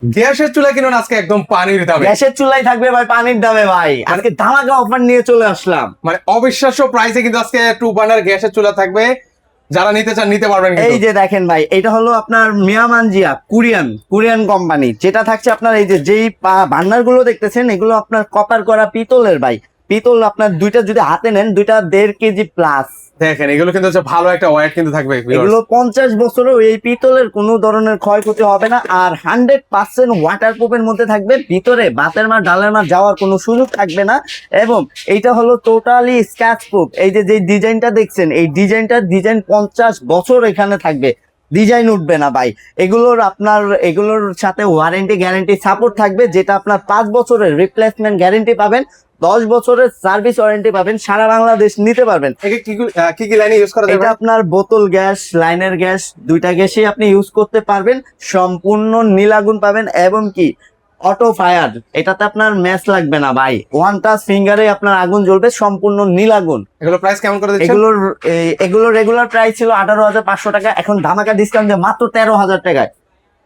গ্যাসের চুলা কিনুন আজকে একদম পানির দামে। গ্যাসের চুলাই থাকবে ভাই পানির দামে ভাই, আজকে ধামাকা অফার নিয়ে চলে আসলাম। মানে অবিশ্বাস্য প্রাইসে কিন্তু আজকে 2 বার্নার গ্যাসের চুলা থাকবে, যারা নিতে চান নিতে পারবেন এই কিন্তু। যে দেখেন ভাই, এটা হলো আপনার মিয়ামানজিয়া কোরিয়ান কোম্পানি, যেটা থাকছে আপনার এই যে যেই বার্নার গুলো দেখতেছেন এগুলো আপনার কপার করা পিতলের ভাই। পিতল আপনার দুইটা যদি হাতে নেন, দুইটা 1.5 কেজি প্লাস। দেখেন এগুলো কিন্তু হচ্ছে ভালো একটা ওয়েট কিন্তু থাকবে viewers। এগুলো 50 বছরেও এই পিতলের কোনো ধরনের ক্ষয়ক্ষতি হবে না, আর 100% ওয়াটার প্রুফের মধ্যে থাকবে। ভিতরে ভাতের মার ডালের মার যাওয়ার কোনো সুযোগ থাকবে না। এবং এইটা হলো টোটালি স্ক্র্যাচ প্রুফ। এই যে ডিজাইনটা দেখছেন, এই ডিজাইন 50 বছর এখানে থাকবে, ডিজাইন উঠবে না ভাই। এগুলোর সাথে ওয়ারেন্টি গ্যারান্টি সাপোর্ট থাকবে, যেটা আপনার 5 বছরের রিপ্লেসমেন্ট গ্যারান্টি পাবেন, 10 বছরের সার্ভিস ওয়ারেন্টি পাবেন, সারা বাংলাদেশ নিতে পারবেন। কি কি লাইনে ইউজ করা যাবে? এটা আপনার বোতল গ্যাস, লাইনের গ্যাস, দুইটা গ্যাসই আপনি ইউজ করতে পারবেন। সম্পূর্ণ নীলাগুন পাবেন এবং কি অটো ফায়ার, এটাতে আপনার ম্যাচ লাগবে না ভাই, ওয়ান টাচ ফিঙ্গারে আপনার আগুন জ্বলবে, সম্পূর্ণ নীলাগুন। এগুলো প্রাইস কেমন করে দিচ্ছেন? এগুলোর রেগুলার প্রাইস ছিল 18,500 টাকা, এখন ধামাকা ডিসকাউন্ট দিয়ে মাত্র 13,000 টাকায়